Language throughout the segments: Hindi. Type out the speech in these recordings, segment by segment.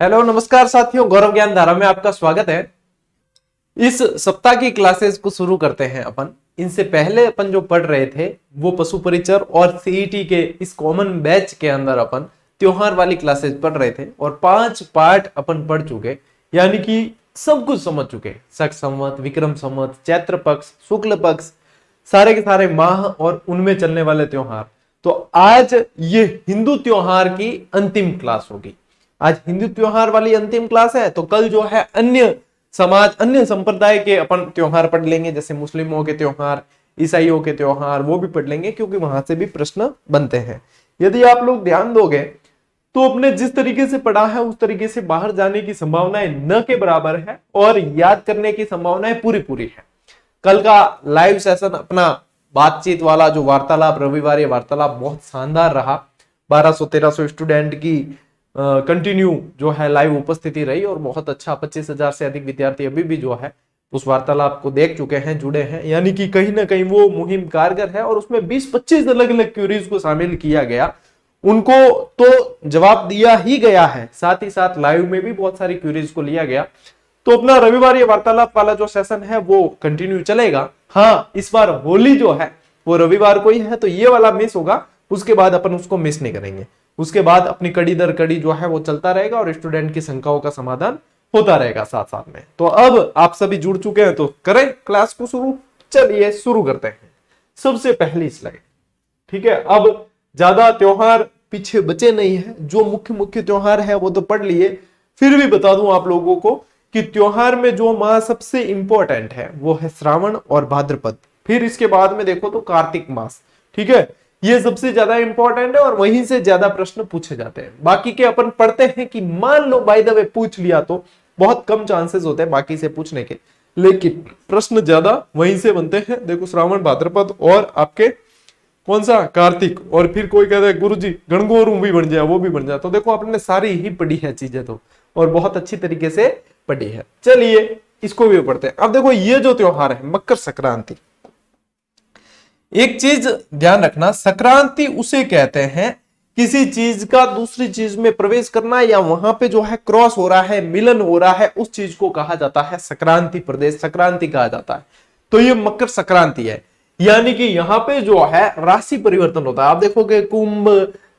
हेलो नमस्कार साथियों, गौरव ज्ञान धारा में आपका स्वागत है। इस सप्ताह की क्लासेस को शुरू करते हैं अपन। इनसे पहले अपन जो पढ़ रहे थे वो पशु परिचर और सीईटी के इस कॉमन बैच के अंदर अपन त्योहार वाली क्लासेस पढ़ रहे थे और 5 पार्ट अपन पढ़ चुके, यानी कि सब कुछ समझ चुके। शक संवत, विक्रम संवत, चैत्र पक्ष, शुक्ल पक्ष, सारे के सारे माह और उनमें चलने वाले त्योहार। तो आज ये हिंदू त्योहार की अंतिम क्लास होगी। आज हिंदू त्योहार वाली अंतिम क्लास है, तो कल जो है अन्य समाज, अन्य संप्रदाय के अपन त्योहार पढ़ लेंगे, जैसे मुस्लिमों के त्योहार, ईसाइयों के त्योहार, वो भी पढ़ लेंगे क्योंकि वहां से भी प्रश्न बनते हैं। यदि आप लोग ध्यान दोगे तो अपने जिस तरीके से पढ़ा है उस तरीके से बाहर जाने की संभावनाएं न के बराबर है और याद करने की संभावनाएं पूरी पूरी है। कल का लाइव सेशन अपना बातचीत वाला जो वार्तालाप, रविवार वार्तालाप बहुत शानदार रहा। 1200-1300 स्टूडेंट की कंटिन्यू जो है लाइव उपस्थिति रही और बहुत अच्छा 25,000 से अधिक विद्यार्थी अभी भी जो है उस वार्तालाप को देख चुके हैं, जुड़े हैं। यानी कि कहीं ना कहीं वो मुहिम कारगर है और उसमें 20-25 अलग अलग क्यूरीज को शामिल किया गया। उनको तो जवाब दिया ही गया है, साथ ही साथ लाइव में भी बहुत सारी क्यूरीज को लिया गया। तो अपना रविवार ये वार्तालाप वाला जो सेशन है वो कंटिन्यू चलेगा। हाँ, इस बार होली जो है वो रविवार को ही है, तो ये वाला मिस होगा, उसके बाद अपन उसको मिस नहीं करेंगे। उसके बाद अपनी कड़ी दर कड़ी जो है वो चलता रहेगा और स्टूडेंट की शंकाओं का समाधान होता रहेगा साथ साथ में। तो अब आप सभी जुड़ चुके हैं तो करें क्लास को शुरू। चलिए शुरू करते हैं। सबसे पहली स्लाइड, ठीक है। अब ज्यादा त्योहार पीछे बचे नहीं है, जो मुख्य मुख्य त्योहार है वो तो पढ़ लिए। फिर भी बता दूं आप लोगों को कि त्योहार में जो माह सबसे इंपॉर्टेंट है वो है श्रावण और भाद्रपद। फिर इसके बाद में देखो तो कार्तिक मास, ठीक है। ये सबसे ज्यादा इंपॉर्टेंट है और वहीं से ज्यादा प्रश्न पूछे जाते हैं। बाकी के अपन पढ़ते हैं कि मान लो बाय द वे पूछ लिया तो बहुत कम चांसेस होते हैं बाकी से पूछने के, लेकिन प्रश्न ज्यादा वहीं से बनते हैं। देखो श्रावण, भाद्रपद और आपके कौन सा, कार्तिक। और फिर कोई कहता है गुरुजी गणगौर भी बन जाए, वो भी बन जाए। तो देखो आपने सारी ही पढ़ी है चीजें तो, और बहुत अच्छी तरीके से पढ़ी है। चलिए इसको भी पढ़ते हैं। अब देखो ये जो त्योहार है मकर संक्रांति, एक चीज ध्यान रखना, संक्रांति उसे कहते हैं किसी चीज का दूसरी चीज में प्रवेश करना, या वहां पे जो है क्रॉस हो रहा है, मिलन हो रहा है, उस चीज को कहा जाता है संक्रांति प्रदेश, संक्रांति कहा जाता है। तो ये मकर संक्रांति है, यानी कि यहाँ पे जो है राशि परिवर्तन होता है। आप देखोगे कुंभ,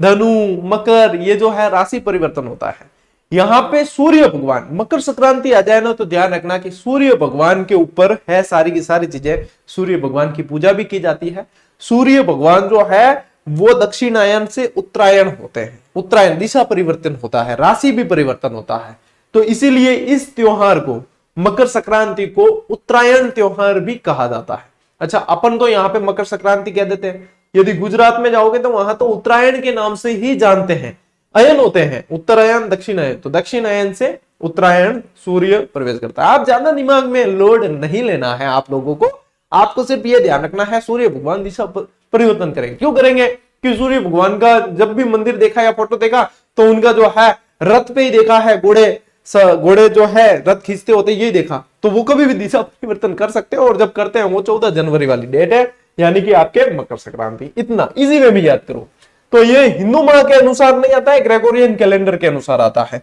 धनु, मकर, ये जो है राशि परिवर्तन होता है। यहाँ पे सूर्य भगवान, मकर संक्रांति आ जाए ना तो ध्यान रखना कि सूर्य भगवान के ऊपर है सारी की सारी चीजें। सूर्य भगवान की पूजा भी की जाती है। सूर्य भगवान जो है वो दक्षिणायन से उत्तरायण होते हैं। उत्तरायण दिशा परिवर्तन होता है, राशि भी परिवर्तन होता है। तो इसीलिए इस त्योहार को, मकर संक्रांति को, उत्तरायण त्योहार भी कहा जाता है। अच्छा, अपन तो यहाँ पे मकर संक्रांति कह देते हैं। यदि गुजरात में जाओगे तो वहां तो उत्तरायण के नाम से ही जानते हैं। अयन होते हैं उत्तरायण, दक्षिणायन, तो दक्षिणायन से उत्तरायण सूर्य प्रवेश करता है। आप ज्यादा दिमाग में लोड नहीं लेना है आप लोगों को, आपको सिर्फ ये ध्यान रखना है सूर्य भगवान दिशा परिवर्तन करेंगे। क्यों करेंगे? कि सूर्य भगवान का जब भी मंदिर देखा या फोटो देखा तो उनका जो है रथ पे ही देखा है, घोड़े जो है रथ खींचते होते यही देखा, तो वो कभी भी दिशा परिवर्तन कर सकते हैं। और जब करते हैं वो 14 जनवरी वाली डेट है, यानी कि आपके मकर संक्रांति। इतना इजी वे भी याद करो। तो ये हिंदू माह के अनुसार नहीं आता है, ग्रेगोरियन कैलेंडर के अनुसार आता है।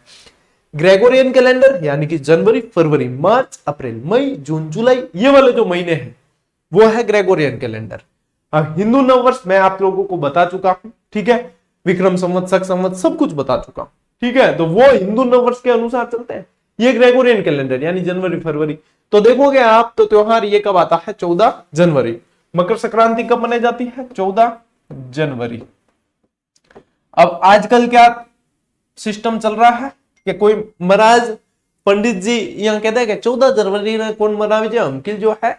ग्रेगोरियन कैलेंडर यानी कि जनवरी, फरवरी, मार्च, अप्रैल, मई, जून, जुलाई, ये वाले जो महीने हैं वो है ग्रेगोरियन कैलेंडर। अब हिंदू नववर्ष मैं आप लोगों को बता चुका हूं, ठीक है। विक्रम संवत, शक संवत सब कुछ बता चुका हूं, ठीक है। तो वो हिंदू नववर्ष के अनुसार चलते हैं। ये ग्रेगोरियन कैलेंडर यानी जनवरी, फरवरी। तो देखोगे आप तो त्योहार ये कब आता है? 14 जनवरी। मकर संक्रांति कब मनाई जाती है? 14 जनवरी। अब आजकल क्या सिस्टम चल रहा है कि कोई महाराज पंडित जी यहाँ कहते हैं कि 14 जनवरी ने कौन मनावे, हमकी जो है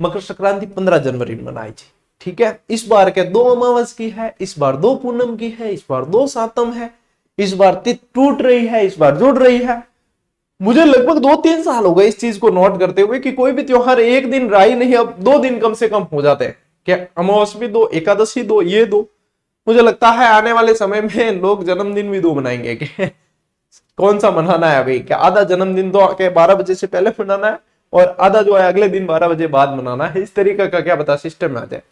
मकर संक्रांति 15 जनवरी मनाई जी, ठीक है। इस बार के 2 अमावस की है, इस बार 2 पूनम की है, इस बार 2 सातम है, इस बार तिथि टूट रही है, इस बार जुड़ रही है। मुझे लगभग 2-3 साल हो गए इस चीज को नोट करते हुए कि कोई भी त्योहार एक दिन राही नहीं, अब 2 दिन कम से कम हो जाते हैं। क्या अमावस भी 2, एकादशी 2, ये 2। मुझे लगता है आने वाले समय में लोग जन्मदिन भी 2 मनाएंगे कि कौन सा मनाना है अभी, क्या आधा जन्मदिन तो 12 बजे से पहले मनाना है और आधा जो है अगले दिन 12 बजे बाद मनाना है। इस तरीके का क्या पता सिस्टम आ जाए।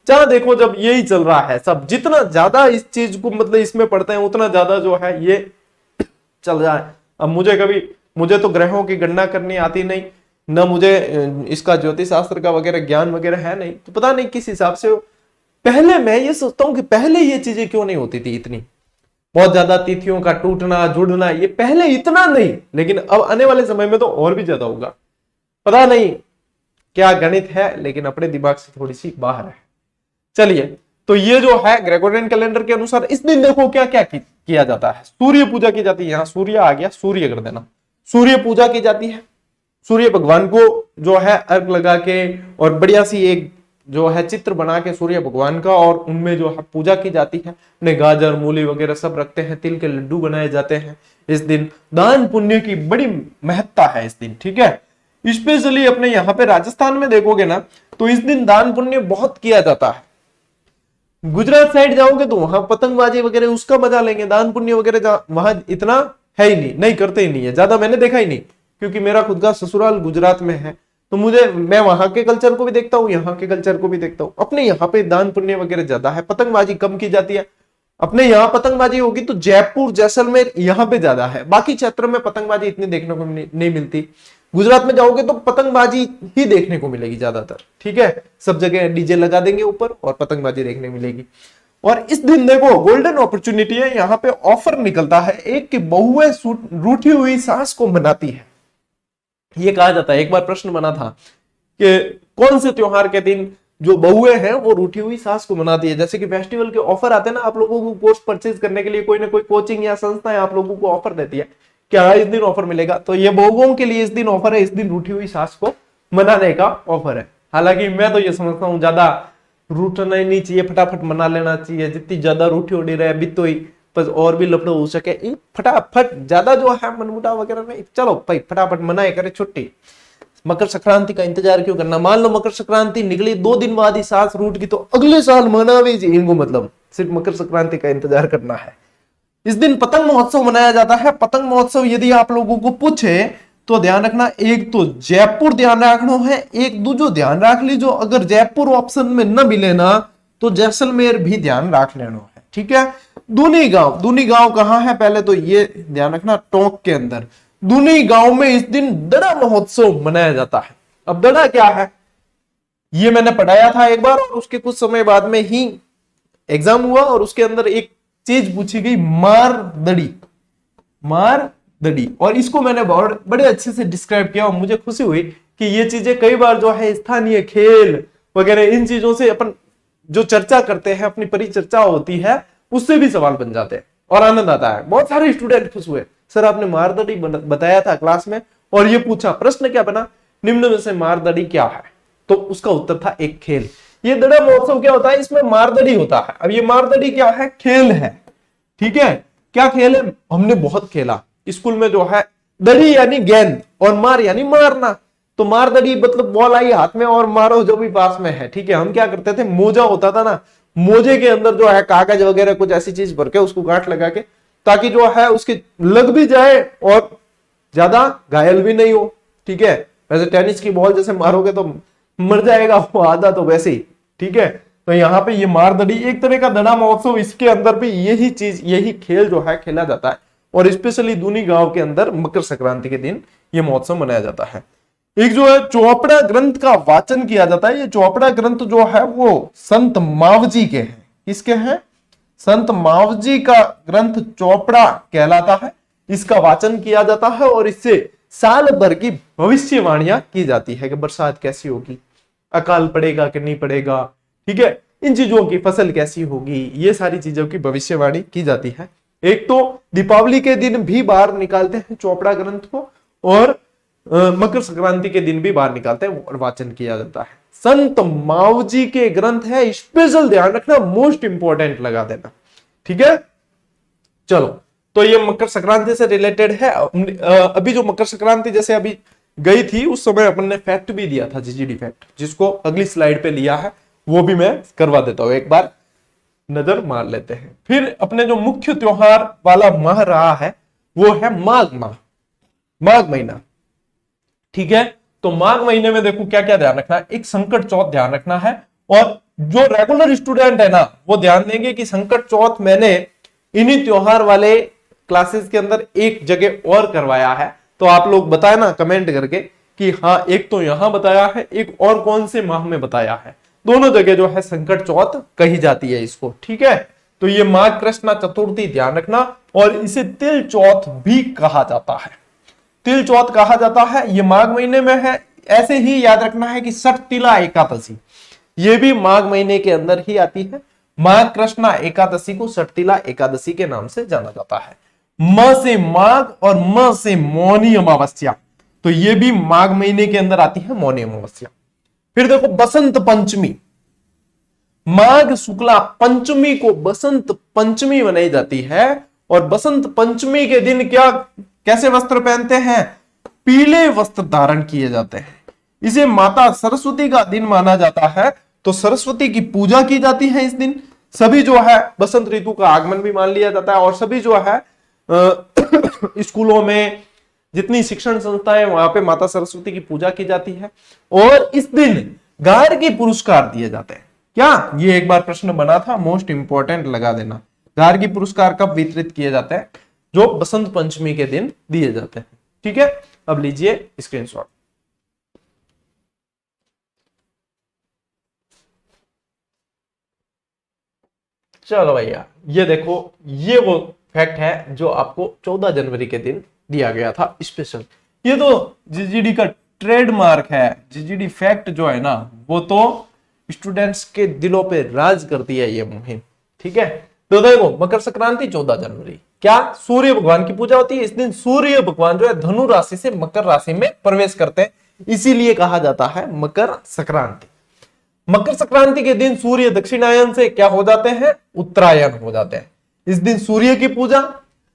जहां देखो जब यही चल रहा है सब, जितना ज्यादा इस चीज को मतलब इसमें पढ़ते हैं उतना ज्यादा जो है ये चल रहा है। अब मुझे तो ग्रहों की गणना करनी आती नहीं, न मुझे इसका ज्योतिष शास्त्र का वगैरह ज्ञान वगैरह है नहीं, तो पता नहीं किस हिसाब से पहले मैं ये सोचता हूँ कि पहले ये चीजें क्यों नहीं होती थी इतनी, बहुत ज्यादा तिथियों का टूटना जुड़ना, ये पहले इतना नहीं, लेकिन अब आने वाले समय में तो और भी ज्यादा होगा। पता नहीं क्या गणित है, लेकिन अपने दिमाग से थोड़ी सी बाहर है। चलिए, तो ये जो है ग्रेगोरियन कैलेंडर के अनुसार इस दिन देखो क्या क्या किया जाता है। सूर्य पूजा की जाती है, यहां सूर्य आ गया, सूर्य कर देना, सूर्य पूजा की जाती है। सूर्य भगवान को जो है अर्घ लगा के और बढ़िया सी एक जो है चित्र बना के सूर्य भगवान का, और उनमें जो है पूजा की जाती है। अपने गाजर मूली वगैरह सब रखते हैं, तिल के लड्डू बनाए जाते हैं। इस दिन दान पुण्य की बड़ी महत्ता है इस दिन, ठीक है। स्पेशली अपने यहाँ पे राजस्थान में देखोगे ना, तो इस दिन दान पुण्य बहुत किया जाता है। गुजरात साइड जाओगे तो वहां पतंगबाजी वगैरह उसका मजा लेंगे, दान पुण्य वगैरह वहां इतना है ही नहीं करते ही नहीं है, ज्यादा मैंने देखा ही नहीं, क्योंकि मेरा खुद का ससुराल गुजरात में है, तो मैं वहां के कल्चर को भी देखता हूँ, यहाँ के कल्चर को भी देखता हूँ। अपने यहाँ पे दान पुण्य वगैरह ज्यादा है, पतंगबाजी कम की जाती है। अपने यहाँ पतंगबाजी होगी तो जयपुर जैसलमेर यहाँ पे ज्यादा है, बाकी क्षेत्र में पतंगबाजी इतनी देखने को नहीं मिलती। गुजरात में जाओगे तो पतंगबाजी ही देखने को मिलेगी ज्यादातर, ठीक है। सब जगह डीजे लगा देंगे ऊपर और पतंगबाजी देखने मिलेगी। और इस दिन देखो गोल्डन अपॉर्चुनिटी है, यहाँ पे ऑफर निकलता है एक कि बहुएं रूठी हुई सास को मनाती है। ये कहा जाता है, एक बार प्रश्न बना था कि कौन से त्योहार के दिन जो बहुएं हैं वो रूठी हुई सास को मनाती है। जैसे कि फेस्टिवल के ऑफर आते हैं ना, आप लोगों को कोर्स परचेज करने के लिए कोई ना कोई कोचिंग या संस्था आप लोगों को ऑफर देती है, क्या इस दिन ऑफर मिलेगा, तो ये बहुओं के लिए इस दिन ऑफर है, इस दिन रूठी हुई सास को मनाने का ऑफर है। हालांकि मैं तो ये समझता हूँ ज्यादा रूठना ही नहीं चाहिए, फटाफट मना लेना चाहिए, जितनी ज्यादा रूठी उड़ी रहे अभी तो ही बस और भी लफड़े हो सके, फटाफट ज्यादा जो है मनमुटा वगैरह नहीं, चलो भाई फटाफट मनाए करे छुट्टी। मकर संक्रांति का इंतजार क्यों करना, मान लो मकर संक्रांति निकली 2 दिन बाद ही सास रूठ गई तो अगले साल मनावे जी इनको, मतलब सिर्फ मकर संक्रांति का इंतजार करना है। इस दिन पतंग महोत्सव मनाया जाता है। पतंग महोत्सव यदि आप लोगों को पूछे तो ध्यान रखना, एक तो जयपुर ध्यान रखना है, एक दूसरो ध्यान रख लीजो, अगर जयपुर ऑप्शन में न मिले ना तो जैसलमेर भी ध्यान रख लेना है, ठीक है। दूनी गांव कहां है, पहले तो ये ध्यान रखना, टोंक के अंदर दूनी गांव में इस दिन दड़ा महोत्सव मनाया जाता है। अब दड़ा क्या है ये मैंने पढ़ाया था एक बार, और उसके कुछ समय बाद में ही एग्जाम हुआ और उसके अंदर एक चीज पूछी गई, मार दड़ी, और इसको मैंने बड़े अच्छे से डिस्क्राइब किया और मुझे खुशी हुई कि ये चीजें कई बार जो है स्थानीय खेल वगैरह इन चीजों से अपन जो चर्चा करते हैं, अपनी परिचर्चा होती है, उससे भी सवाल बन जाते हैं और आनंद आता है। बहुत सारे स्टूडेंट खुश हुए, सर आपने मारदड़ी बताया था क्लास में और ये पूछा, प्रश्न क्या बना, निम्न में से मारदड़ी क्या है, तो उसका उत्तर था एक खेल। ये दड़ा महोत्सव क्या होता है, इसमें मारदड़ी होता है। अब ये मारदड़ी क्या है, खेल है, ठीक है। क्या खेल है, हमने बहुत खेला स्कूल में, जो है दड़ी यानी गेंद और मार यानी मारना, तो मारदड़ी मतलब बॉल आई हाथ में और मारो जो भी पास में है, ठीक है। हम क्या करते थे, मोजा होता था ना, मोजे के अंदर जो है कागज वगैरह कुछ ऐसी चीज भर के उसको गांठ लगा के, ताकि जो है उसके लग भी जाए और ज्यादा घायल भी नहीं हो, ठीक है। वैसे टेनिस की बॉल जैसे मारोगे तो मर जाएगा वो आधा, तो वैसे ही, ठीक है। तो यहाँ पे ये मारदड़ी एक तरह का दड़ा महोत्सव, इसके अंदर भी यही खेल जो है खेला जाता है, और स्पेशली दूनी गांव के अंदर मकर संक्रांति के दिन ये महोत्सव मनाया जाता है। एक जो है चौपड़ा ग्रंथ का वाचन किया जाता है। ये चौपड़ा ग्रंथ जो है वो संत मावजी के हैं, किसके हैं, संत मावजी का ग्रंथ चौपड़ा कहलाता है। इसका वाचन किया जाता है और इससे साल भर की भविष्यवाणियां की जाती है कि बरसात कैसी होगी, अकाल पड़ेगा कि नहीं पड़ेगा, ठीक है, इन चीजों की फसल कैसी होगी, ये सारी चीजों की भविष्यवाणी की जाती है। एक तो दीपावली के दिन भी बाहर निकालते हैं चौपड़ा ग्रंथ को, और मकर संक्रांति के दिन भी बाहर निकालते हैं और वाचन किया जाता है। संत मावजी के ग्रंथ है, स्पेशल ध्यान रखना, मोस्ट इंपॉर्टेंट लगा देना, ठीक है। चलो, तो ये मकर संक्रांति से रिलेटेड है। अभी जो मकर संक्रांति जैसे अभी गई थी उस समय अपन ने फैक्ट भी दिया था, जीजीडी फैक्ट, जिसको अगली स्लाइड पे लिया है वो भी मैं करवा देता हूं, एक बार नजर मार लेते हैं। फिर अपने जो मुख्य त्योहार वाला माह रहा है वो है माघ माह, माघ महीना, ठीक है। तो माघ महीने में देखो क्या क्या ध्यान रखना है, एक संकट चौथ ध्यान रखना है, और जो रेगुलर स्टूडेंट है ना वो ध्यान देंगे कि संकट चौथ मैंने इन्हीं त्योहार वाले क्लासेस के अंदर एक जगह और करवाया है, तो आप लोग बताए ना कमेंट करके कि हाँ एक तो यहां बताया है, एक और कौन से माह में बताया है। दोनों जगह जो है संकट चौथ कही जाती है इसको, ठीक है। तो ये माघ कृष्णा चतुर्थी ध्यान रखना, और इसे तिल चौथ भी कहा जाता है। तिल चौथ कहा जाता है, ये माघ महीने में है। ऐसे ही याद रखना है कि सठ तिला एकादशी ये भी माघ महीने के अंदर ही आती है। माघ कृष्णा एकादशी को सठतिला एकादशी के नाम से जाना जाता है। म से माघ और म से मौनी अमावस्या, तो ये भी माघ महीने के अंदर आती है मौनी अमावस्या। फिर देखो बसंत पंचमी, माघ शुक्ला पंचमी को बसंत पंचमी मनाई जाती है। और बसंत पंचमी के दिन क्या कैसे वस्त्र पहनते हैं? पीले वस्त्र धारण किए जाते हैं। इसे माता सरस्वती का दिन माना जाता है, तो सरस्वती की पूजा की जाती है इस दिन। सभी जो है बसंत ऋतु का आगमन भी मान लिया जाता है, और सभी जो है स्कूलों में जितनी शिक्षण संस्थाएं वहां पे माता सरस्वती की पूजा की जाती है। और इस दिन गार्गी पुरस्कार दिए जाते हैं। क्या ये एक बार प्रश्न बना था, मोस्ट इंपॉर्टेंट लगा देना। गार्गी पुरस्कार कब वितरित किए जाते हैं? जो बसंत पंचमी के दिन दिए जाते हैं, ठीक है। अब लीजिए स्क्रीनशॉट। चलो भैया ये देखो, ये वो फैक्ट है जो आपको 14 जनवरी के दिन दिया गया था स्पेशल। ये तो जीजीडी का ट्रेडमार्क है। जीजीडी फैक्ट जो है ना, वो तो स्टूडेंट्स के दिलों पे राज करती है ये मुहिम, ठीक है। तो देखो मकर संक्रांति 14 जनवरी, क्या सूर्य भगवान की पूजा होती है इस दिन। सूर्य भगवान जो है धनु राशि से मकर राशि में प्रवेश करते हैं, इसीलिए कहा जाता है मकर संक्रांति। मकर संक्रांति के दिन सूर्य दक्षिणायन से क्या हो जाते हैं? उत्तरायण हो जाते हैं। इस दिन सूर्य की पूजा,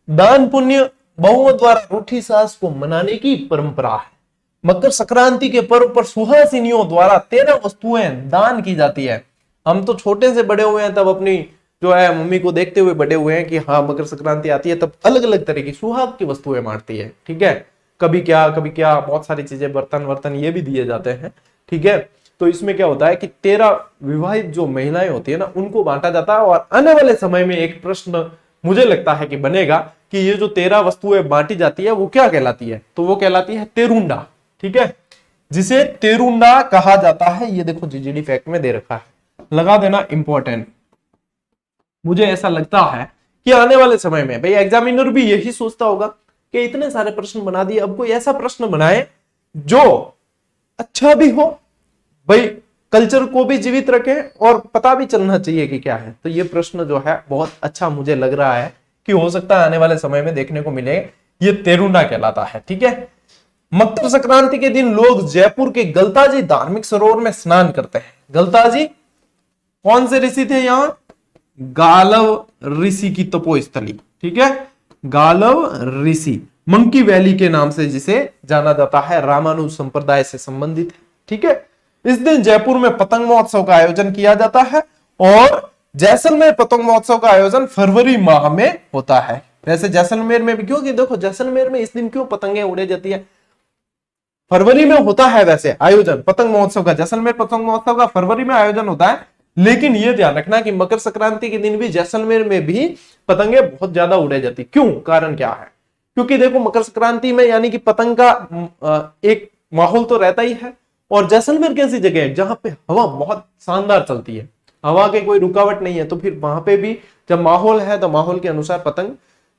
दान पुण्य, बहुओं द्वारा रूठी सास को मनाने की परंपरा है। मकर संक्रांति के पर्व पर सुहासिनियों द्वारा 13 वस्तुएं दान की जाती है। हम तो छोटे से बड़े हुए हैं, तब अपनी जो है मम्मी को देखते हुए बड़े हुए हैं कि हाँ मकर संक्रांति आती है तब अलग अलग तरह की सुहाग की वस्तुएं मारती है, ठीक है। कभी क्या बहुत सारी चीजें, बर्तन वर्तन ये भी दिए जाते हैं, ठीक है। तो इसमें क्या होता है कि 13 विवाहित जो महिलाएं होती है ना, उनको बांटा जाता है। और आने वाले समय में एक प्रश्न मुझे लगता है कि बनेगा कि ये जो 13 वस्तुएं बांटी जाती है वो क्या कहलाती है? तो वो कहलाती है तेरुंडा, ठीक है, जिसे तेरुंडा कहा जाता है। ये देखो जीजीडी फैक्ट में दे रखा है, लगा देना इंपॉर्टेंट। मुझे ऐसा लगता है कि आने वाले समय में भाई एग्जामिनर भी यही सोचता होगा कि इतने सारे प्रश्न बना दिए, अब कोई ऐसा प्रश्न बनाए जो अच्छा भी हो, भाई कल्चर को भी जीवित रखे और पता भी चलना चाहिए कि क्या है। तो ये प्रश्न जो है बहुत अच्छा मुझे लग रहा है कि हो सकता है आने वाले समय में देखने को मिले। ये तेरुंडा कहलाता है, ठीक है। मकर संक्रांति के दिन लोग जयपुर के गलताजी धार्मिक सरोवर में स्नान करते हैं। गलताजी कौन से ऋषि थे? यहां गालव ऋषि की तपोस्थली, ठीक है। गालव ऋषि मंकी वैली के नाम से जिसे जाना जाता है, रामानुज संप्रदाय से संबंधित है, ठीक है। इस दिन जयपुर में पतंग महोत्सव का आयोजन किया जाता है, और जैसलमेर पतंग महोत्सव का आयोजन फरवरी माह में होता है। वैसे जैसलमेर में भी, क्योंकि देखो जैसलमेर में इस दिन क्यों पतंगे उड़े जाती है? फरवरी में होता है वैसे आयोजन पतंग महोत्सव का, जैसलमेर पतंग महोत्सव का फरवरी में आयोजन होता है। लेकिन यह ध्यान रखना कि मकर संक्रांति के दिन भी जैसलमेर में भी पतंगे बहुत ज्यादा उड़े जाती। क्यों? कारण क्या है? क्योंकि देखो मकर संक्रांति में यानी कि पतंग का एक माहौल तो रहता ही है, और जैसलमेर कैसी जगह है जहां पे हवा बहुत शानदार चलती है, हवा के कोई रुकावट नहीं है, तो फिर वहां पे भी जब माहौल है तो माहौल के अनुसार पतंग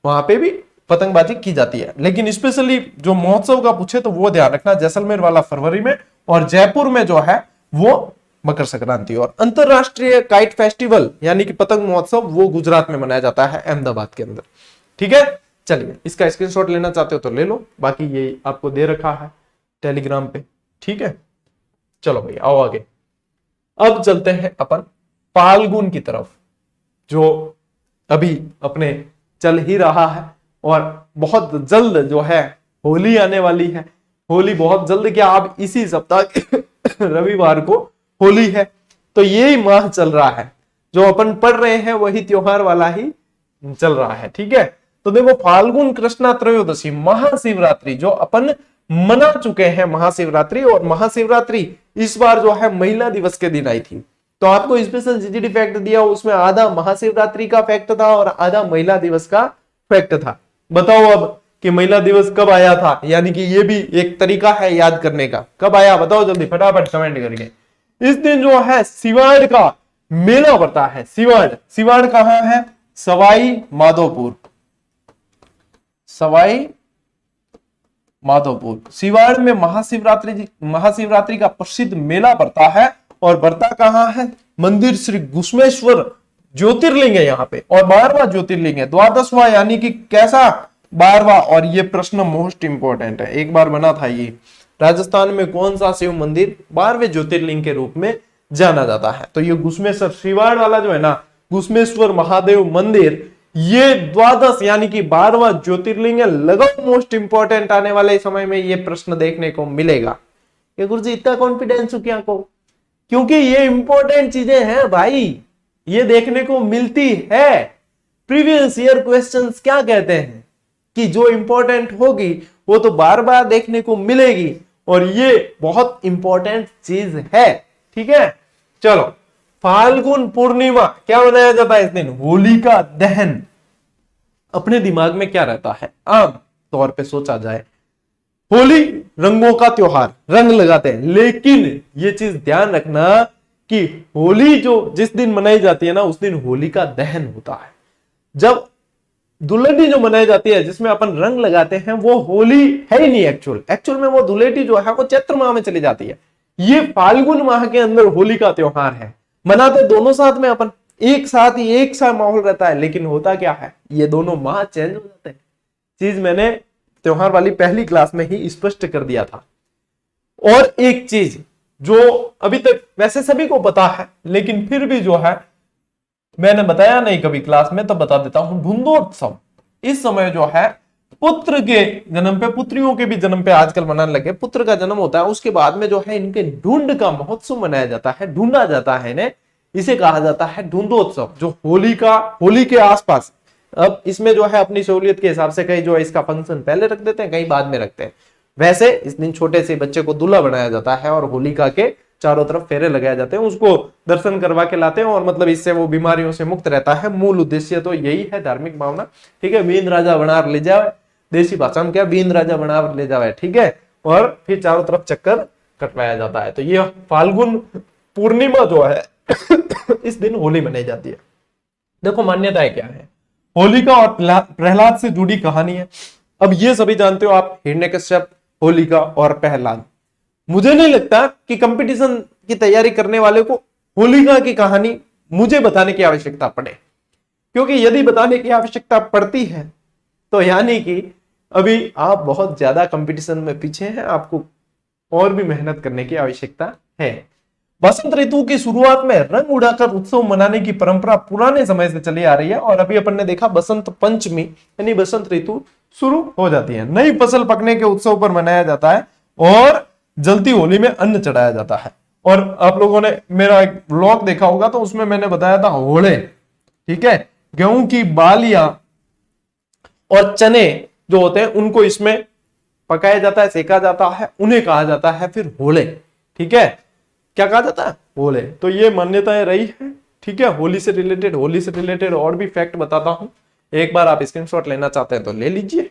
वहां पे भी पतंगबाजी की जाती है। लेकिन स्पेशली जो महोत्सव का पूछे तो वो ध्यान रखना, जैसलमेर वाला फरवरी में, और जयपुर में जो है वो मकर संक्रांति। और अंतरराष्ट्रीय काइट फेस्टिवल यानी कि पतंग महोत्सव वो गुजरात में मनाया जाता है, अहमदाबाद के अंदर, ठीक है। चलिए इसका स्क्रीनशॉट लेना चाहते हो तो ले लो, बाकी ये आपको दे रखा है टेलीग्राम पे, ठीक है। चलो भाई आओ आगे। अब चलते हैं अपन फाल्गुन की तरफ, जो अभी अपने चल ही रहा है, और बहुत जल्द जो है होली आने वाली है। होली बहुत जल्द, क्या अब इसी सप्ताह के रविवार को होली है। तो यही माह चल रहा है, जो अपन पढ़ रहे हैं वही त्योहार वाला ही चल रहा है, ठीक है। तो देखो फाल्गुन कृष्णा त्रयोदशी महाशिवरात्रि जो अपन मना चुके हैं महाशिवरात्रि, और महाशिवरात्रि इस बार जो है महिला दिवस के दिन आई थी। तो आपको स्पेशल जीजीडी फैक्ट दिया, उसमें आधा महाशिवरात्रि का फैक्ट था और आधा महिला दिवस का फैक्ट था। बताओ अब कि महिला दिवस कब आया था, यानी कि ये भी एक तरीका है याद करने का। कब आया बताओ जल्दी फटाफट कमेंट करके। इस दिन जो है सिवाड़ का मेला पड़ता है। सिवाड़, सिवाड़ कहां है? सवाई माधोपुर, सवाई माधोपुर। सिवाड़ में महाशिवरात्रि का प्रसिद्ध मेला पड़ता है और बढ़ता कहां है? मंदिर श्री घुश्मेश्वर ज्योतिर्लिंग है यहाँ पे, और 12वां ज्योतिर्लिंग है। 12वां यानी कि कैसा? 12वां। और ये प्रश्न मोस्ट इंपोर्टेंट है, एक बार बना था ये। राजस्थान में कौन सा शिव मंदिर 12वें ज्योतिर्लिंग के रूप में जाना जाता है? तो ये घुश्मेश्वर सिवाड़ वाला जो है ना, घुश्मेश्वर महादेव मंदिर, ये 12 यानी कि 12वां ज्योतिर्लिंग है। लगाओ मोस्ट इंपोर्टेंट, आने वाले समय में ये प्रश्न देखने को मिलेगा। ये गुरुजी इतना कॉन्फिडेंस हो क्या को? क्योंकि ये इंपॉर्टेंट चीजें हैं भाई, ये देखने को मिलती है। प्रीवियस ईयर क्वेश्चंस क्या कहते हैं कि जो इंपॉर्टेंट होगी वो तो बार बार देखने को मिलेगी, और ये बहुत इंपॉर्टेंट चीज है। ठीक है, चलो। फाल्गुन पूर्णिमा क्या मनाया जाता है इस दिन? होलिका दहन। अपने दिमाग में क्या रहता है आम तौर पे सोचा जाए, होली रंगों का त्योहार, रंग लगाते हैं। लेकिन ये चीज ध्यान रखना कि होली जो जिस दिन मनाई जाती है ना, उस दिन होलिका दहन होता है। जब धुलेटी जो मनाई जाती है जिसमें अपन रंग लगाते हैं, वो होली है ही नहीं। एक्चुअल में वो धुलेटी जो है वो चैत्र माह में चली जाती है। ये फाल्गुन माह के अंदर होली का त्योहार है। मनाते दोनों साथ में अपन, एक साथ ही एक सा माहौल रहता है, लेकिन होता क्या है, ये दोनों माह चेंज हो जाते हैं। चीज मैंने त्योहार वाली पहली क्लास में ही स्पष्ट कर दिया था। और एक चीज जो अभी तक वैसे सभी को पता है, लेकिन फिर भी जो है मैंने बताया नहीं कभी क्लास में, तो बता देता हूं। धुंधोत्सव इस समय जो है पुत्र के जन्म पे, पुत्रियों के भी जन्म पे आजकल मनाने लगे। पुत्र का जन्म होता है, उसके बाद में जो है इनके ढूंढ का महोत्सव मनाया जाता है, ढूंढा जाता है इन्हें। इसे कहा जाता है ढूंढोत्सव, जो होली के आसपास। अब इसमें जो है अपनी सहूलियत के हिसाब से कहीं जो है इसका फंक्शन पहले रख देते हैं, कहीं बाद में रखते हैं। वैसे इस दिन छोटे से बच्चे को दूल्हा बनाया जाता है और होलिका के चारों तरफ फेरे लगाए जाते हैं, उसको दर्शन करवा के लाते हैं, और मतलब इससे वो बीमारियों से मुक्त रहता है। मूल उद्देश्य तो यही है, धार्मिक भावना। ठीक है, बीन राजा बनार ले जाए, देसी भाषा में क्या, बीन राजा बनार ले जाए। ठीक है, और फिर चारों तरफ चक्कर कटवाया जाता है। तो ये फाल्गुन पूर्णिमा जो है इस दिन होली मनाई जाती है। देखो मान्यताएं क्या है, होलिका और प्रहलाद से जुड़ी कहानी है। अब ये सभी जानते हो आप, हिरण्यकश्यप, होलिका और प्रहलाद। मुझे नहीं लगता कि कंपटीशन की तैयारी करने वाले को होलिका की कहानी मुझे बताने की आवश्यकता पड़े, क्योंकि यदि बताने की आवश्यकता पड़ती है तो यानी कि अभी आप बहुत ज्यादा कंपटीशन में पीछे हैं, आपको और भी मेहनत करने की आवश्यकता है। बसंत ऋतु की शुरुआत में रंग उड़ाकर उत्सव मनाने की परंपरा पुराने समय से चली आ रही है, और अभी अपन ने देखा बसंत पंचमी यानी बसंत ऋतु शुरू हो जाती है। नई फसल पकने के उत्सव पर मनाया जाता है, और जलती होली में अन्न चढ़ाया जाता है। और आप लोगों ने मेरा एक ब्लॉग देखा होगा, तो उसमें मैंने बताया था होले, ठीक है, गेहूं की बालियां और चने जो होते हैं उनको इसमें पकाया जाता है, सेका जाता है, उन्हें कहा जाता है फिर होले। ठीक है, क्या कहा जाता है? होले। तो ये मान्यताएं रही है। ठीक है, होली से रिलेटेड और भी फैक्ट बताता हूं, एक बार आप स्क्रीनशॉट लेना चाहते हैं तो ले लीजिए।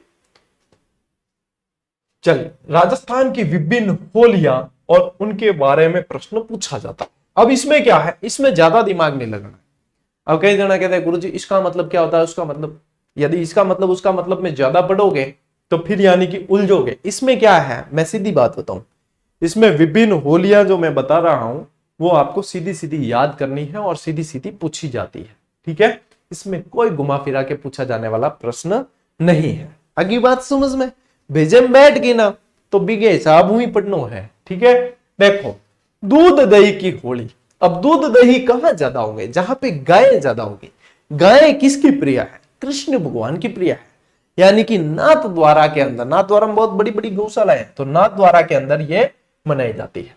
चलिए, राजस्थान की विभिन्न होलियां और उनके बारे में प्रश्न पूछा जाता है। अब इसमें क्या है, इसमें ज्यादा दिमाग नहीं लगना। अब कई जना कहते हैं गुरुजी इसका मतलब क्या होता है, उसका मतलब, यदि इसका मतलब उसका मतलब में ज्यादा पढ़ोगे तो फिर यानी कि उलझोगे। इसमें क्या है, मैं सीधी बात बताऊं, इसमें विभिन्न होलियां जो मैं बता रहा हूं वो आपको सीधी सीधी याद करनी है और सीधी सीधी पूछी जाती है। ठीक है, इसमें कोई घुमा फिरा के पूछा जाने वाला प्रश्न नहीं है। अगली बात समझ में, भेजम बैठ गई ना तो बिगे हिसाब हुई पढ़नो है। ठीक है, देखो दूध दही की होली। अब दूध दही कहां ज्यादा होंगे, जहां पे गाय ज्यादा होगी। गाय किसकी प्रिय है? कृष्ण भगवान की प्रिय है। यानी कि नाथ द्वारा के अंदर, नाथ द्वारा में बहुत बड़ी बड़ी गौशाला है, तो नाथ द्वारा के अंदर ये मनाई जाती है।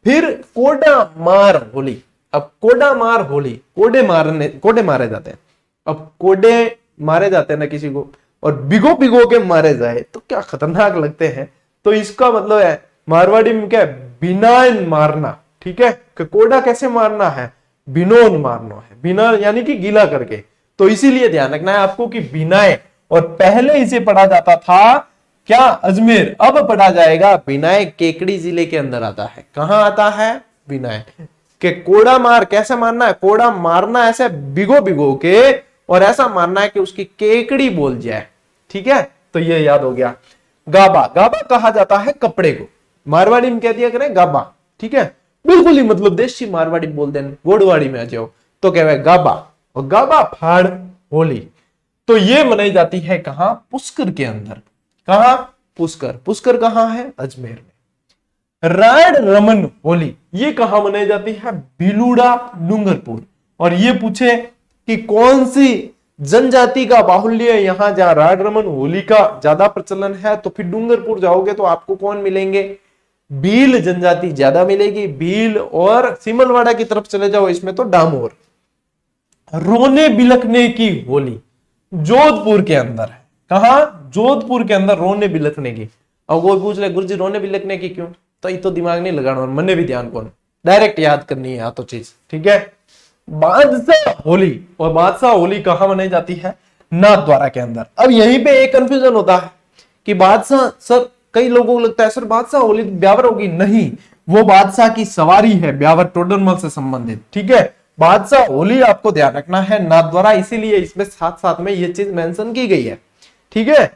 फिर कोडा मार होली। अब कोडा मार होली, कोडे मारे जाते हैं। अब कोडे मारे जाते हैं ना किसी को, और भिगो भिगो के मारे जाए तो क्या खतरनाक लगते हैं। तो इसका मतलब है मारवाड़ी में क्या है, बिनाइन मारना। ठीक है, कि कोडा कैसे मारना है, बिनोन मारना है, बिना यानी कि गीला करके। तो इसीलिए ध्यान रखना है आपको कि बिनाए और पहले इसे पढ़ा जाता था क्या, अजमेर। अब पढ़ा जाएगा विनायक, केकड़ी जिले के अंदर आता है। कहां आता है, विनायक। के कोड़ा मार कैसे मारना है, कोड़ा मारना ऐसे भिगो भिगो के और ऐसा मारना है कि उसकी केकड़ी बोल जाए, ठीक है। तो ये याद हो गया। गाबा, गाबा कहा जाता है कपड़े को, मारवाड़ी में कह दिया करें गाबा, ठीक है। बिल्कुल ही मतलब देशी मारवाड़ी बोल देना, गोडवाड़ी में आ जाओ तो कह गाबा। और गाबा फाड़ होली तो ये मनाई जाती है कहां, पुष्कर के अंदर। कहां, पुष्कर। पुष्कर कहां है, अजमेर में। राड रमन होली ये कहां मनाई जाती है, भिलूड़ा डूंगरपुर। और ये पूछे कि कौन सी जनजाति का बाहुल्य है यहां जहां राड रमन होली का ज्यादा प्रचलन है, तो फिर डूंगरपुर जाओगे तो आपको कौन मिलेंगे, भील जनजाति ज्यादा मिलेगी, भील। और सिमलवाड़ा की तरफ चले जाओ इसमें तो डामोर। रोने बिलखने की होली जोधपुर के अंदर है। कहा, जोधपुर के अंदर रोने बिलखने की। अब कोई पूछ ले गुरुजी रोने बिलखने की क्यों, तो ये तो दिमाग नहीं लगाना और मन ने भी ध्यान कौन, डायरेक्ट याद करनी है तो चीज, ठीक है। बादशाह होली, और बादशाह होली कहां मनाई जाती है, नाथद्वारा के अंदर। अब यहीं पे एक कंफ्यूजन होता है कि बादशाह, सर कई लोगों को लगता है सर बादशाह होली ब्यावर होगी, नहीं, वो बादशाह की सवारी है, ब्यावर टोडरमल से संबंधित, ठीक है। बादशाह होली आपको ध्यान रखना है नाथद्वारा, इसीलिए इसमें साथ साथ में ये चीज मेंशन की गई है, ठीक है।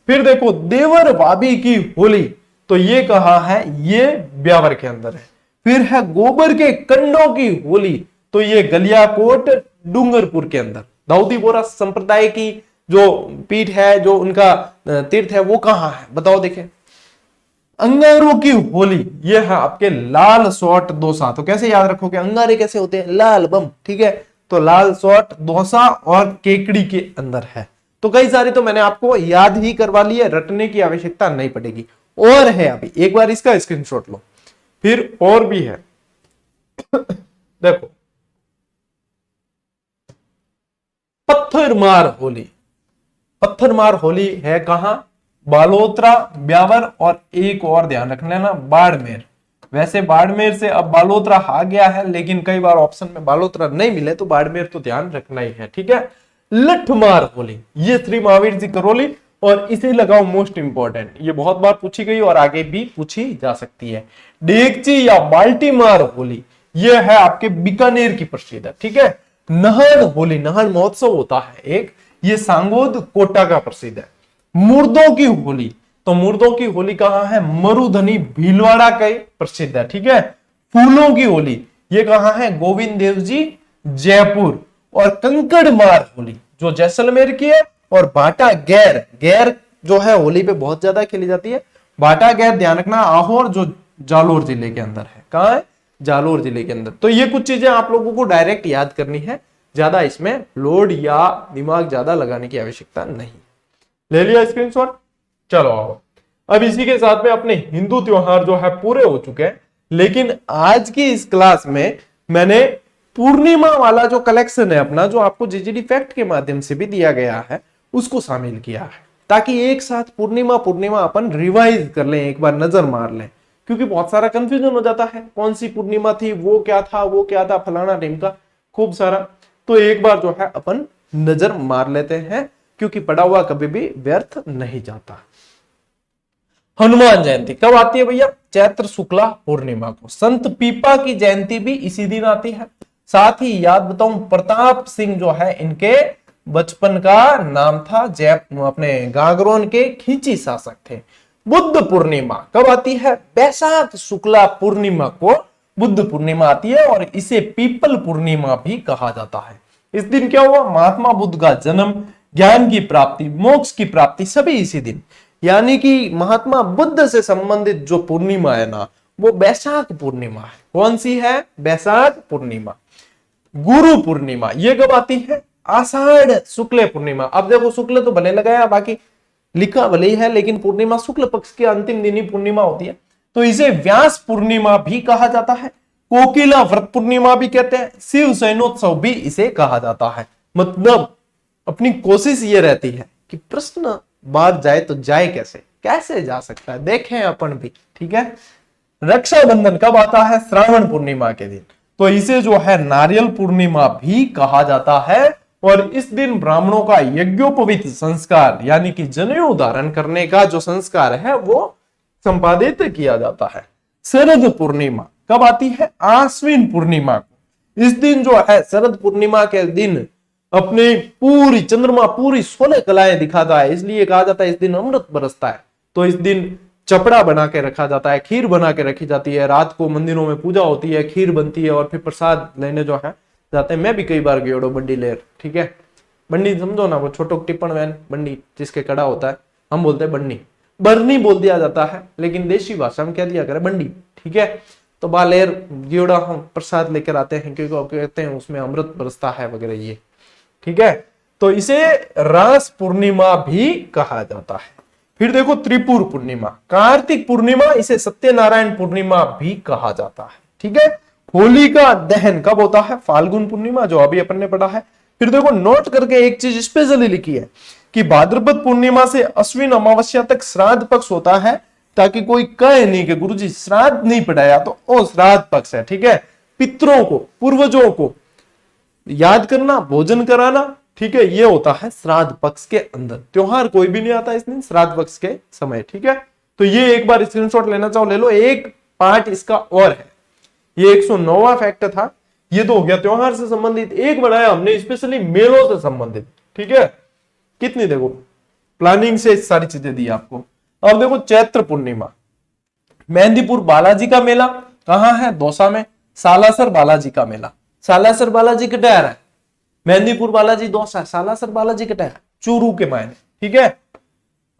फिर देखो देवर भाभी की होली, तो ये कहा है, ये ब्यावर के अंदर है। फिर है गोबर के कंडों की होली, तो ये गलियाकोट डूंगरपुर के अंदर। दाऊदी बोरा संप्रदाय की जो पीठ है, जो उनका तीर्थ है, वो कहां है बताओ देखें। अंगारों की होली ये है आपके लाल सोट दौसा। तो कैसे याद रखोगे, अंगारे कैसे होते हैं, लाल बम, ठीक है। तो लाल सोट दौसा और केकड़ी के अंदर है। तो कई सारी तो मैंने आपको याद ही करवा ली है, रटने की आवश्यकता नहीं पड़ेगी। और है अभी एक बार इसका स्क्रीनशॉट लो, फिर और भी है देखो, पत्थर मार होली। पत्थर मार होली है कहां, बालोतरा, ब्यावर। और एक और ध्यान रख लेना, बाड़मेर। वैसे बाड़मेर से अब बालोतरा आ गया है, लेकिन कई बार ऑप्शन में बालोतरा नहीं मिले तो बाड़मेर तो ध्यान रखना ही है, ठीक है। लठमार होली ये श्री महावीर जी करोली, और इसे लगाओ मोस्ट इंपॉर्टेंट, ये बहुत बार पूछी गई और आगे भी पूछी जा सकती है। डेगची या बाल्टी मार होली ये है आपके बीकानेर की प्रसिद्ध है, ठीक है। नहर होली, नहर महोत्सव होता है एक, ये सांगोद कोटा का प्रसिद्ध है। मुर्दों की होली, तो मुर्दों की होली कहां है, मरुधनी भीलवाड़ा का प्रसिद्ध है, ठीक है। फूलों की होली ये कहां है, गोविंद देव जी जयपुर। और कंकड़ मार होली जो जैसलमेर की है। और बाटा गैर, गैर जो है होली पे बहुत ज्यादा खेली जाती है। बाटा गैर ध्यान रखना, आहोर जो जालोर जिले के अंदर है। कहां है, जालोर जिले के अंदर। तो ये कुछ चीजें आप लोगों को डायरेक्ट याद करनी है, ज्यादा इसमें लोड या दिमाग ज्यादा लगाने की आवश्यकता नहीं। ले लिया स्क्रीनशॉट, चलो आओ। अब इसी के साथ में अपने हिंदू त्योहार जो है पूरे हो चुके हैं, लेकिन आज की इस क्लास में मैंने पूर्णिमा वाला जो कलेक्शन है अपना, जो आपको जीजीडी फैक्ट के माध्यम से भी दिया गया है, उसको शामिल किया है, ताकि एक साथ पूर्णिमा पूर्णिमा अपन रिवाइज कर लें, एक बार नजर मार लें। क्योंकि बहुत सारा कंफ्यूजन हो जाता है, कौन सी पूर्णिमा थी, वो क्या था, वो क्या था, फलाना ढिमका, खूब सारा। तो एक बार जो है अपन नजर मार लेते हैं, क्योंकि पढ़ा हुआ कभी भी व्यर्थ नहीं जाता। हनुमान जयंती कब आती है भैया, चैत्र शुक्ला पूर्णिमा को। संत पीपा की जयंती भी इसी दिन आती है। साथ ही याद बताऊं, प्रताप सिंह जो है इनके बचपन का नाम था, जय अपने गागरोन के खींची शासक थे। बुद्ध पूर्णिमा कब आती है, बैसाख शुक्ला पूर्णिमा को बुद्ध पूर्णिमा आती है, और इसे पीपल पूर्णिमा भी कहा जाता है। इस दिन क्या हुआ, महात्मा बुद्ध का जन्म, ज्ञान की प्राप्ति, मोक्ष की प्राप्ति सभी इसी दिन। यानी कि महात्मा बुद्ध से संबंधित जो पूर्णिमा है ना, वो बैसाख पूर्णिमा है। कौन सी है, बैसाख पूर्णिमा। गुरु पूर्णिमा ये कब आती है, आषाढ़ शुक्ल पूर्णिमा। अब देखो शुक्ल तो भले लगाया, बाकी लिखा भले ही है, लेकिन पूर्णिमा शुक्ल पक्ष के अंतिम दिन ही पूर्णिमा होती है, तो इसे व्यास पूर्णिमा भी कहा जाता है। कोकिला व्रत पूर्णिमा भी कहते हैं। शिव शयनोत्सव भी इसे कहा जाता है। मतलब अपनी कोशिश ये रहती है कि प्रश्न बात जाए तो जाए कैसे, कैसे जा सकता है, देखें अपन भी, ठीक है। रक्षाबंधन कब आता है, श्रावण पूर्णिमा के दिन, तो इसे जो है नारियल पूर्णिमा भी कहा जाता है। और इस दिन ब्राह्मणों का यज्ञोपवीत संस्कार यानी कि जनेऊ धारण करने का जो संस्कार है वो संपादित किया जाता है। शरद पूर्णिमा कब आती है? आश्विन पूर्णिमा को। इस दिन जो है शरद पूर्णिमा के दिन अपनी पूरी चंद्रमा पूरी 16 कलाएं दिखाता है, इसलिए कहा जाता है इस दिन अमृत बरसता है। तो इस दिन चपड़ा बना के रखा जाता है, खीर बना के रखी जाती है, रात को मंदिरों में पूजा होती है, खीर बनती है और फिर प्रसाद लेने जो है जाते हैं। मैं भी कई बार गयोड़ो बंडी ले, ठीक है। बंडी समझो ना, वो छोटो टिप्पण वैन बंडी जिसके कड़ा होता है, हम बोलते हैं बन्नी, बरनी बोल दिया जाता है, लेकिन देशी भाषा में क्या दिया करे बंडी, ठीक है। तो बालेर गयोड़ा हम प्रसाद लेकर आते हैं क्योंकि कहते हैं उसमें अमृत बरसता है वगैरह, ये ठीक है। तो इसे रास पूर्णिमा भी कहा जाता है। फिर देखो त्रिपुर पूर्णिमा, कार्तिक पूर्णिमा, इसे सत्यनारायण पूर्णिमा भी कहा जाता है, ठीक है। होली का दहन कब होता है? फाल्गुन पूर्णिमा, जो अभी अपन ने पढ़ा है। फिर देखो नोट करके एक चीज स्पेशली लिखी है कि भाद्रपद पूर्णिमा से अश्विन अमावस्या तक श्राद्ध पक्ष होता है, ताकि कोई कहे नहीं कि गुरुजी श्राद्ध नहीं पढ़ाया, तो ओ श्राद्ध पक्ष है, ठीक है। पितरों को, पूर्वजों को याद करना, भोजन कराना, ठीक है, ये होता है श्राद्ध पक्ष के अंदर। त्योहार कोई भी नहीं आता इस दिन श्राद्ध पक्ष के समय, ठीक है। तो ये एक बार स्क्रीनशॉट लेना चाहो ले लो। एक पार्ट इसका और है, ये 109वां फैक्ट था, ये तो हो गया त्योहार से संबंधित। एक बनाया हमने स्पेशली मेलों से संबंधित, ठीक है। कितनी देखो प्लानिंग से सारी चीजें दी आपको। अब देखो चैत्र पूर्णिमा, मेहंदीपुर बालाजी का मेला कहां है? दौसा में। सालासर बालाजी का मेला, सालासर बालाजी कटार है, मेहंदीपुर बालाजी दौसा, सालासर बालाजी कटार चूरू के मायने, ठीक है।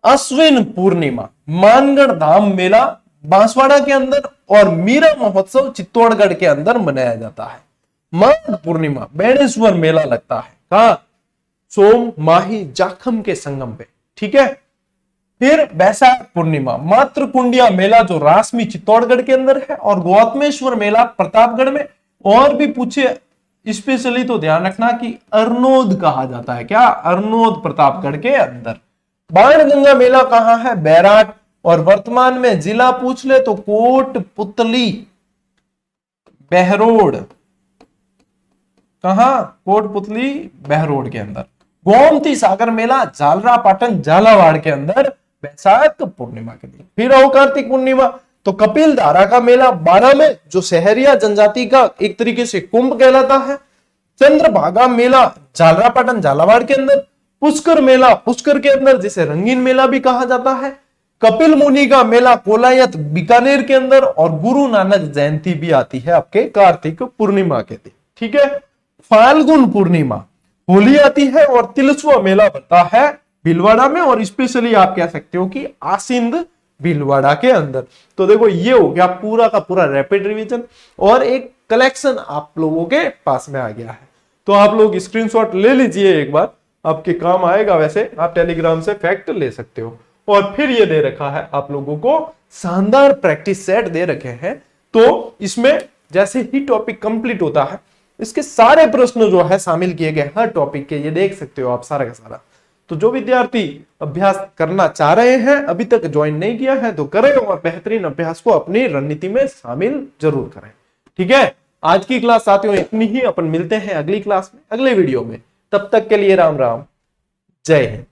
अश्विन पूर्णिमा, मानगढ़ धाम मेला बांसवाड़ा के अंदर और मीरा महोत्सव चित्तौड़गढ़ के अंदर मनाया जाता है। माघ पूर्णिमा, बेणेश्वर मेला लगता है, कहा? सोम माही जाखम के संगम पे, ठीक है। फिर बैसाख पूर्णिमा, मातृकुंडिया मेला जो रासमी चित्तौड़गढ़ के अंदर है, और गौतमेश्वर मेला प्रतापगढ़ में। और भी पूछे स्पेशली तो ध्यान रखना कि अरनोद कहा जाता है, क्या? अरनोद प्रतापगढ़ के अंदर। बाणगंगा मेला कहां है? बैराट। और वर्तमान में जिला पूछ ले तो कोटपुतली बहरोड, कहां? कोटपुतली बहरोड के अंदर। गोमती सागर मेला झालरा पाटन झालावाड़ के अंदर बैसाख पूर्णिमा के दिन। फिर आओ कार्तिक पूर्णिमा, तो कपिल धारा का मेला 12 में, जो सहरिया जनजाति का एक तरीके से कुंभ कहलाता है। चंद्रभागा मेला झालरा पाटन झालावाड़ के अंदर। पुष्कर मेला पुष्कर के अंदर, जिसे रंगीन मेला भी कहा जाता है। कपिल मुनि का मेला कोलायत बीकानेर के अंदर। और गुरु नानक जयंती भी आती है आपके कार्तिक पूर्णिमा के दिन, ठीक है। फाल्गुन पूर्णिमा, होली आती है और तिलस्वा मेला बनता है भीलवाड़ा में, और स्पेशली आप कह सकते हो कि आसिंद भीलवाड़ा के अंदर। तो देखो ये हो गया पूरा का पूरा रैपिड रिवीजन, और एक कलेक्शन आप लोगों के पास में आ गया है। तो आप लोग स्क्रीनशॉट ले लीजिए, एक बार आपके काम आएगा। वैसे आप टेलीग्राम से फैक्ट ले सकते हो। और फिर ये दे रखा है आप लोगों को शानदार प्रैक्टिस सेट दे रखे हैं। तो इसमें जैसे ही टॉपिक कंप्लीट होता है, इसके सारे प्रश्न जो है शामिल किए गए हर टॉपिक के, ये देख सकते हो आप सारा का सारा। तो जो विद्यार्थी अभ्यास करना चाह रहे हैं, अभी तक ज्वाइन नहीं किया है, तो करें और बेहतरीन अभ्यास को अपनी रणनीति में शामिल जरूर करें, ठीक है। आज की क्लास साथियों इतनी ही, अपन मिलते हैं अगली क्लास में, अगले वीडियो में। तब तक के लिए राम राम, जय हिंद।